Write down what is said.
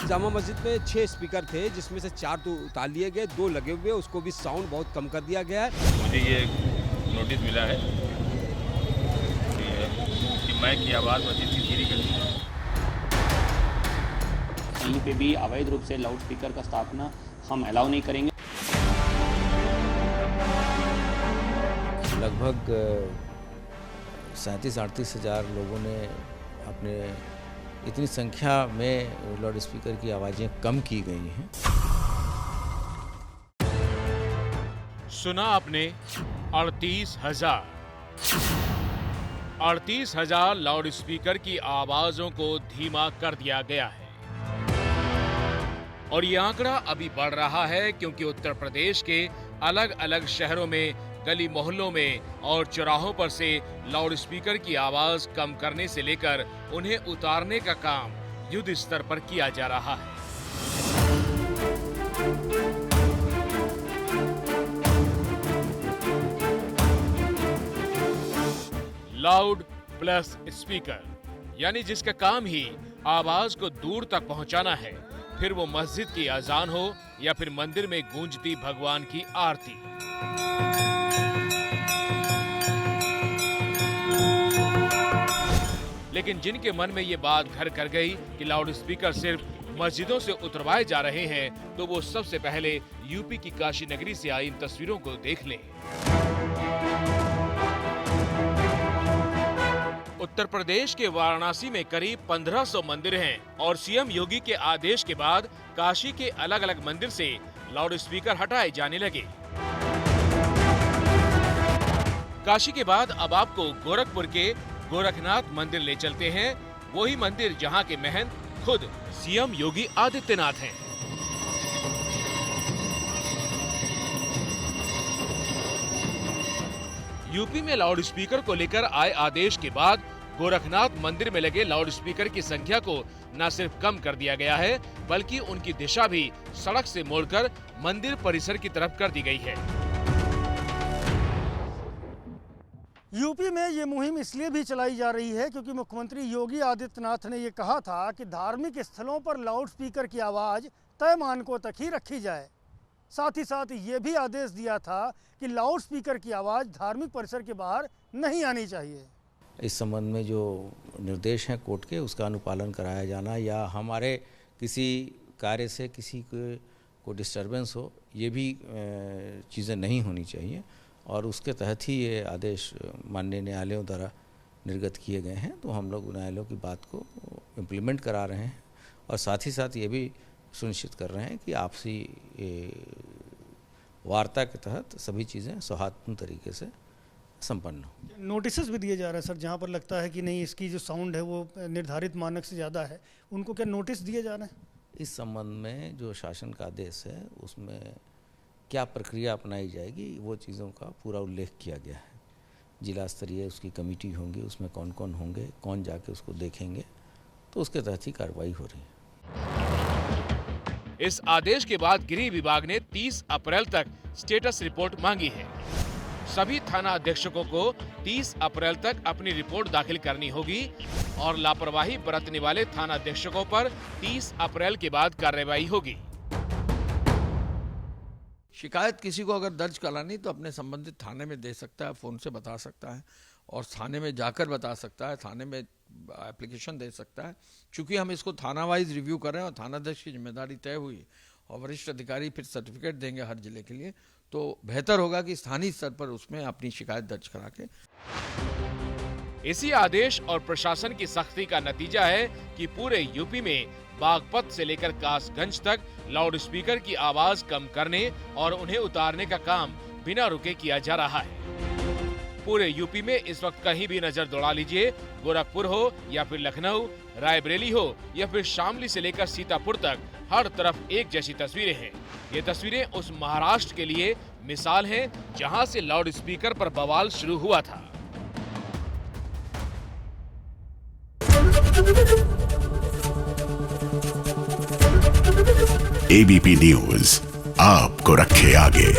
जामा मस्जिद में 6 स्पीकर थे, जिसमें से 4 तो उतार लिए गए, 2 लगे हुए, उसको भी साउंड बहुत कम कर दिया गया है। मुझे ये नोटिस मिला है कि माइक की आवाज़ मस्जिद की धीरे कर दी है। कहीं पे भी अवैध रूप से लाउड स्पीकर का स्थापना हम अलाउ नहीं करेंगे। लगभग 37-38 हज़ार लोगों ने अपने इतनी संख्या में लाउड स्पीकर की आवाज़ें कम की गई हैं। सुना आपने 38,000 लाउड स्पीकर की आवाजों को धीमा कर दिया गया है। और ये आंकड़ा अभी बढ़ रहा है क्योंकि उत्तर प्रदेश के अलग अलग शहरों में, गली मोहल्लों में और चौराहों पर से लाउड स्पीकर की आवाज कम करने से लेकर उन्हें उतारने का काम युद्ध स्तर पर किया जा रहा है। लाउड प्लस स्पीकर, यानी जिसका काम ही आवाज को दूर तक पहुंचाना है, फिर वो मस्जिद की अजान हो या फिर मंदिर में गूंजती भगवान की आरती। लेकिन जिनके मन में ये बात घर कर गई कि लाउड स्पीकर सिर्फ मस्जिदों से उतरवाए जा रहे हैं, तो वो सबसे पहले यूपी की काशी नगरी से आई इन तस्वीरों को देख लें। उत्तर प्रदेश के वाराणसी में करीब 1500 मंदिर हैं और सीएम योगी के आदेश के बाद काशी के अलग अलग मंदिर से लाउड स्पीकर हटाए जाने लगे। काशी के बाद अब आपको गोरखपुर के गोरखनाथ मंदिर ले चलते हैं, वही मंदिर जहां के महंत खुद सीएम योगी आदित्यनाथ हैं। यूपी में लाउड स्पीकर को लेकर आए आदेश के बाद गोरखनाथ मंदिर में लगे लाउड स्पीकर की संख्या को न सिर्फ कम कर दिया गया है, बल्कि उनकी दिशा भी सड़क से मोड़कर मंदिर परिसर की तरफ कर दी गई है। यूपी में ये मुहिम इसलिए भी चलाई जा रही है क्योंकि मुख्यमंत्री योगी आदित्यनाथ ने ये कहा था कि धार्मिक स्थलों पर लाउड स्पीकर की आवाज़ तय मानकों तक ही रखी जाए। साथ ही साथ ये भी आदेश दिया था कि लाउड स्पीकर की आवाज़ धार्मिक परिसर के बाहर नहीं आनी चाहिए। इस संबंध में जो निर्देश हैं कोर्ट के, उसका अनुपालन कराया जाना या हमारे किसी कार्य से किसी को डिस्टर्बेंस हो, ये भी चीज़ें नहीं होनी चाहिए और उसके तहत ही ये आदेश माननीय न्यायालयों द्वारा निर्गत किए गए हैं। तो हम लोग न्यायालयों की बात को इम्प्लीमेंट करा रहे हैं और साथ ही साथ ये भी सुनिश्चित कर रहे हैं कि आपसी वार्ता के तहत सभी चीज़ें सौहार्दपूर्ण तरीके से संपन्न हो। नोटिस भी दिए जा रहे हैं सर, जहाँ पर लगता है कि नहीं इसकी जो साउंड है वो निर्धारित मानक से ज़्यादा है, उनको क्या नोटिस दिए जा रहे हैं? इस संबंध में जो शासन का आदेश है उसमें क्या प्रक्रिया अपनाई जाएगी, वो चीज़ों का पूरा उल्लेख किया गया है। जिला स्तरीय उसकी कमेटी होंगी, उसमें कौन कौन होंगे, कौन जाके उसको देखेंगे, तो उसके तहत ही कार्रवाई हो रही है। इस आदेश के बाद गृह विभाग ने 30 अप्रैल तक स्टेटस रिपोर्ट मांगी है। सभी थाना अधीक्षकों को 30 अप्रैल तक अपनी रिपोर्ट दाखिल करनी होगी और लापरवाही बरतने वाले थाना अधीक्षकों पर 30 अप्रैल के बाद कार्रवाई होगी। शिकायत किसी को अगर दर्ज करानी तो अपने संबंधित थाने में दे सकता है, फ़ोन से बता सकता है और थाने में जाकर बता सकता है, थाने में एप्लीकेशन दे सकता है। चूँकि हम इसको थाना वाइज रिव्यू कर रहे हैं और थानाध्यक्ष की जिम्मेदारी तय हुई और वरिष्ठ अधिकारी फिर सर्टिफिकेट देंगे हर जिले के लिए, तो बेहतर होगा कि स्थानीय स्तर पर उसमें अपनी शिकायत दर्ज करा के। इसी आदेश और प्रशासन की सख्ती का नतीजा है कि पूरे यूपी में बागपत से लेकर कासगंज तक लाउड स्पीकर की आवाज कम करने और उन्हें उतारने का काम बिना रुके किया जा रहा है। पूरे यूपी में इस वक्त कहीं भी नजर दौड़ा लीजिए, गोरखपुर हो या फिर लखनऊ, रायबरेली हो या फिर शामली से लेकर सीतापुर तक, हर तरफ एक जैसी तस्वीरें हैं। ये तस्वीरें उस महाराष्ट्र के लिए मिसाल हैं जहां से लाउड स्पीकर पर बवाल शुरू हुआ था। एबीपी न्यूज आपको रखे आगे।